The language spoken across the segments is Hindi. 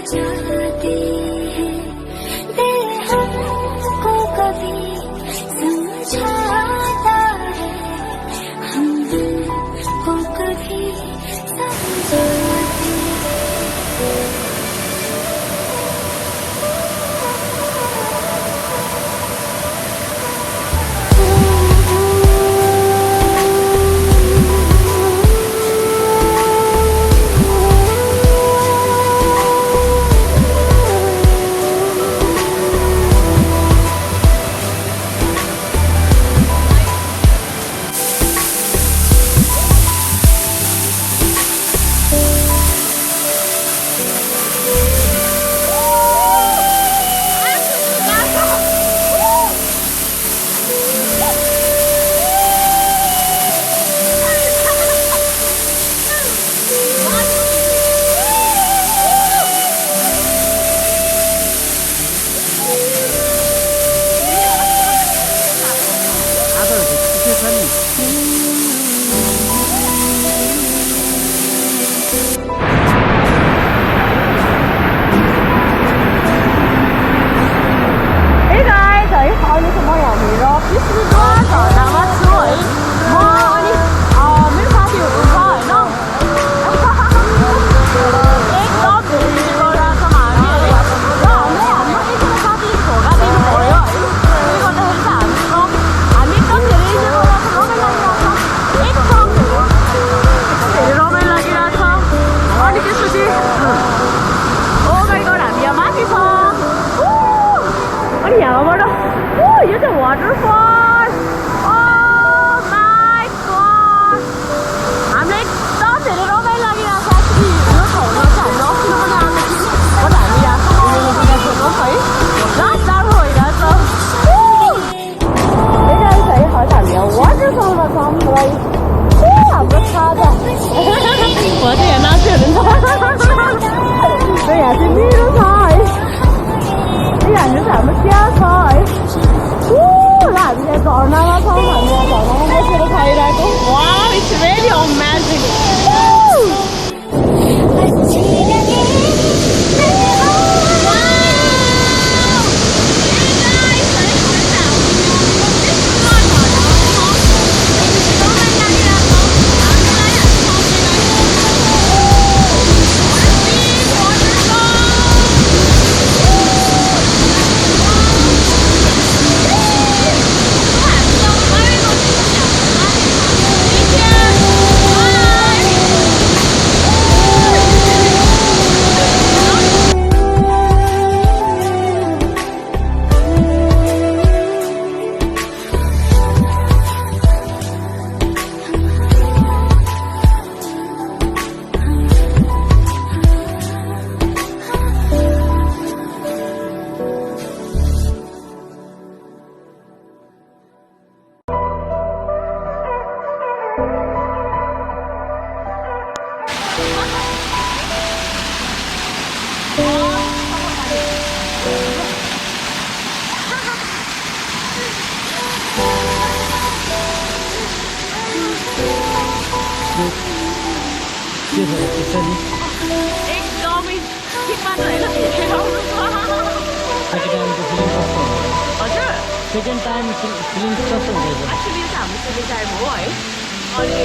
जाती है दिल हमको कभी समझाता है हम दिल को कभी समझाते waterfalls. Oh my god! हामीलाई एकदम धेरै रमाइलो लागिरहेको छ actually यो ठाउँमा चाहिँ हामीले अस्ति पनि आएको थियौँ बट हामी यहाँ लास्ट राम्रो भइरहेछ है हामी यहाँ वाटरफलमा छौँ है हाम्रो खाजा म चाहिँ यहाँ नाच्यो भने यहाँ चाहिँ मेरो छ है यहाँनिर चाहिँ हाम्रो चिया छ है हामी यहाँ झर्नामा छौँ हामी यहाँ झर्नामा बसेर खाइरहेको वाउ इट्स रियली अमेजिङ एकदमै ठिक मात्र होइन हजुर सेकेन्ड टाइम फिलिङ कस्तो हुँदैछ एक्चुली चाहिँ हाम्रो सेकेन्ड टाइम हो है अनि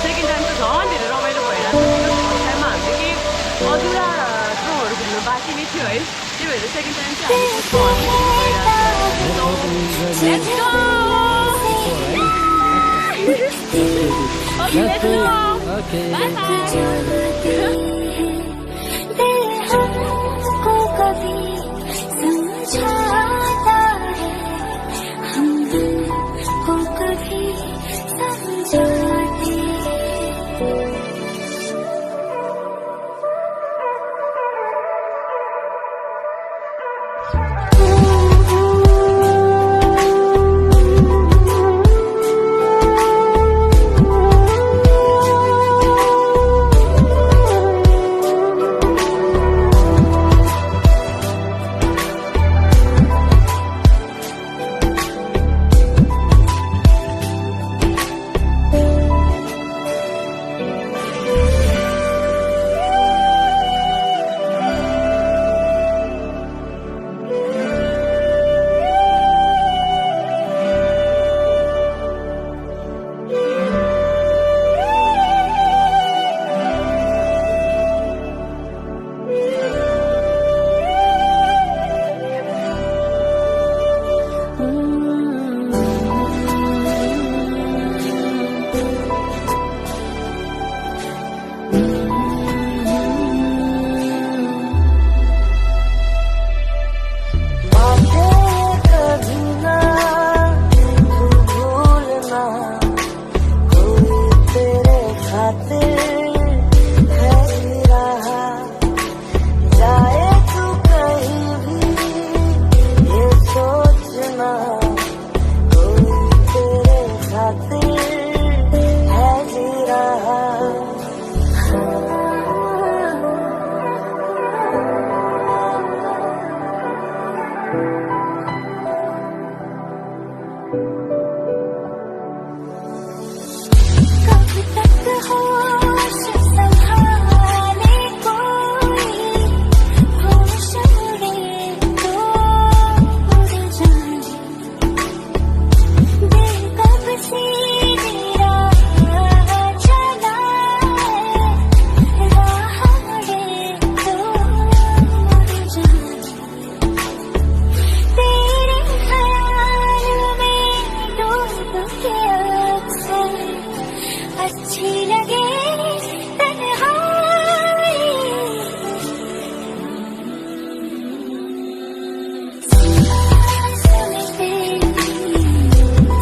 सेकेन्ड टाइम त झन् धेरै रमाइलो भइरहेको छ फर्स्ट टाइममा हामीले केही अधुरा ठाउँहरू घुम्नु बाँकी नै थियो है त्यही भएर सेकेन्ड टाइम चाहिँ हामी let's go! Okay. दिल हमको कभी समझाता है हम दिल को कभी समझाते खातिर है जी रहा, जाए तू कहीं भी ये सोचना, कोई तेरे खातिर है जी रहा। कब तक होश संभाले कोई, होश उड़े तो उड़ जाए, दिल कब से मेरा चला है, राह उड़े तो उड़ जाए, तेरे ख्याल में डूब के अक्सर अच्छी लगे तन्हाई, सांस में तेरी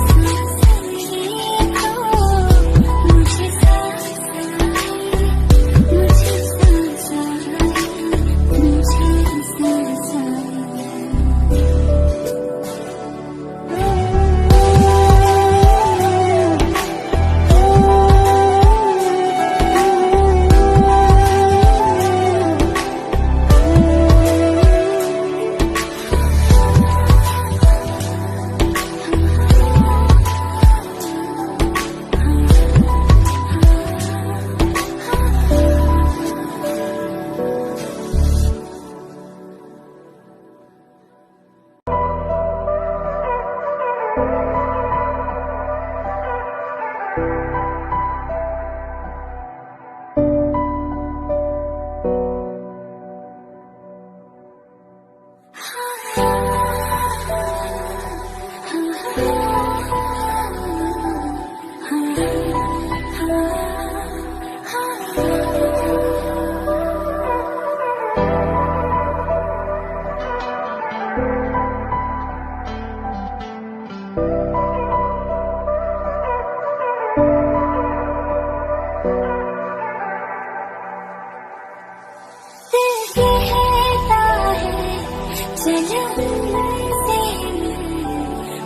सांस में खो, मुझे सांस आई, मुझे सांस आई, मुझे सांस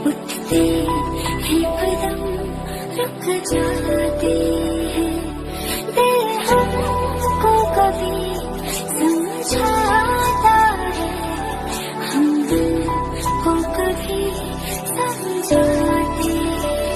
उठते हैं कदम, रुक जाते हैं, दिल हमको कभी समझाता है, हम दिल को कभी समझाते हैं।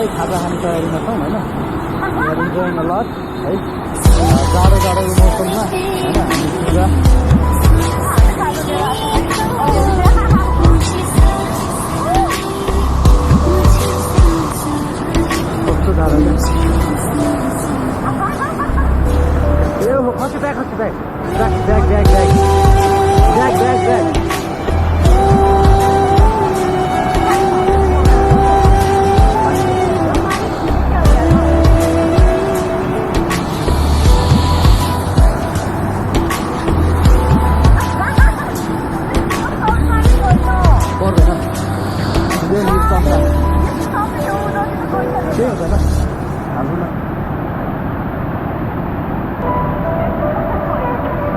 मजाले खाजा खाने तयारीमा छौँ होइन इन्जोइङ अ लट है जाडो जाडोको मौसममा होइन हामी पुरा कस्तो जाडो ए हो खसी ब्याग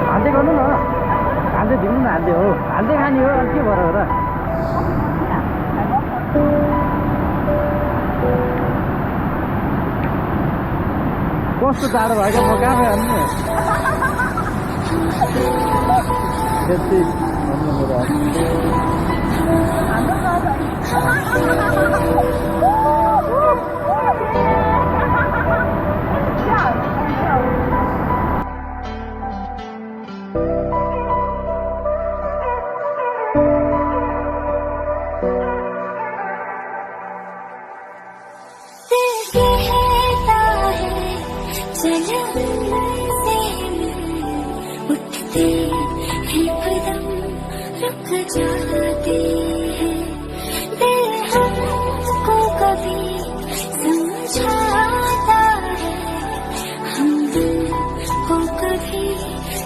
हाल्दै गर्नु न हाल्दै दिनु न हाल्दै हो हाल्दै खाने हो के भएर र कस्तो जाडो भयो क्या म कहाँ हाल्नु त्यति भन्नु मेरो उठते हैं कदम रुक जाते हैं दिल हमको कभी समझाता है हम दिल को कभी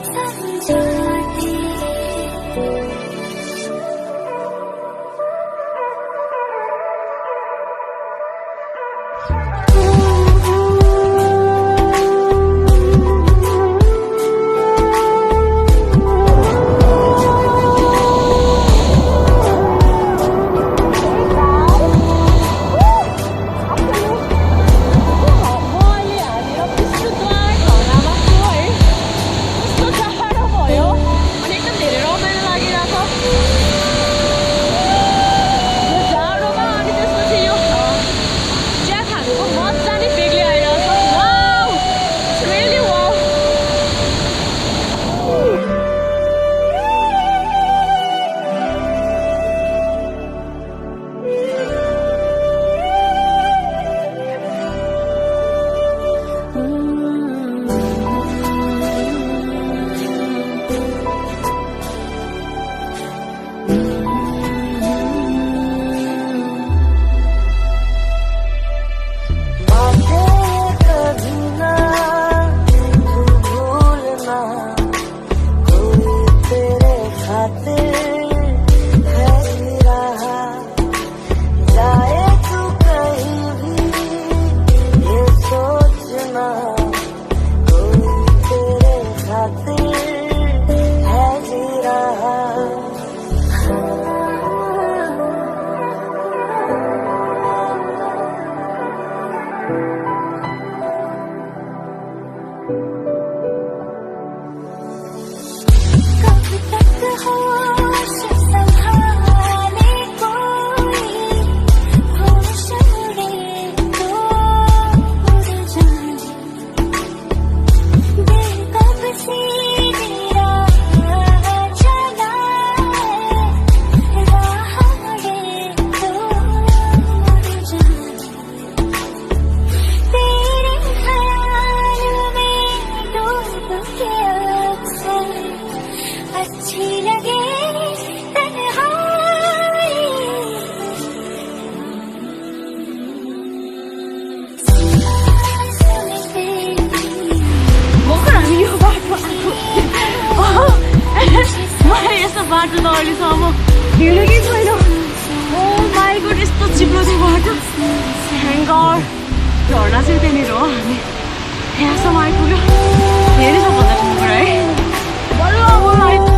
समझाते बाटो त अहिलेसम्म हिँडेकै छैन ओ माई गॉड यस्तो चिप्लो थियो बाटो थ्याङ्क गॉड झर्ना चाहिँ त्यहाँनिर हो हामी यहाँसम्म आइपुग्यो धेरै सबभन्दा ठुलो कुरा है बल्ल बल्ल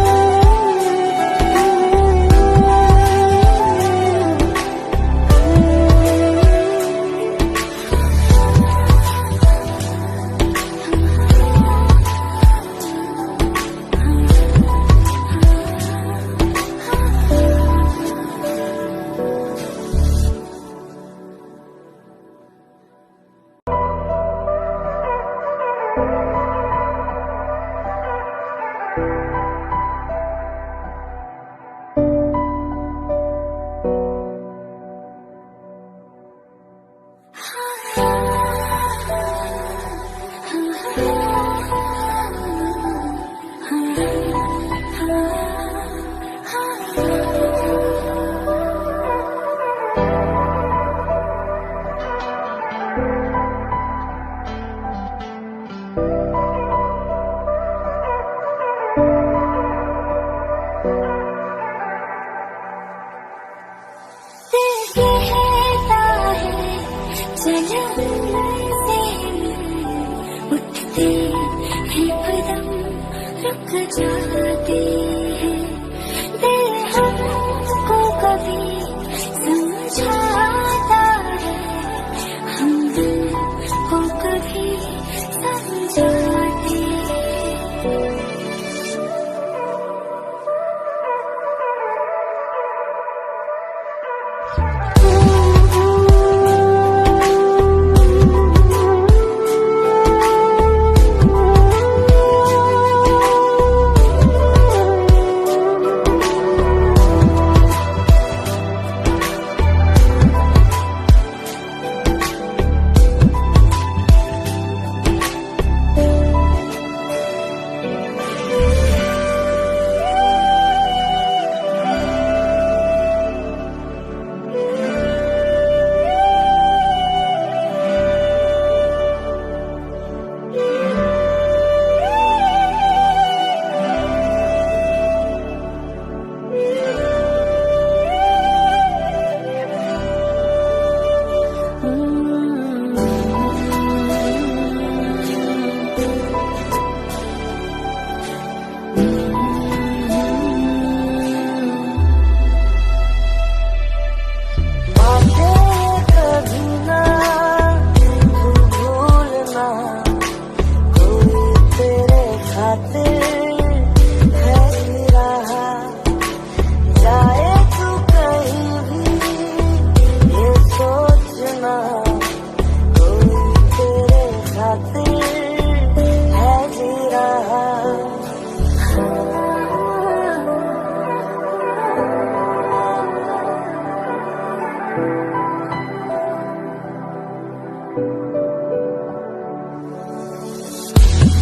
जंगल से उठते हैं कदम रुक जाते हैं दिल हमको कभी समझाता है हम दिल को कभी समझाते हैं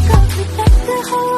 कब तक हो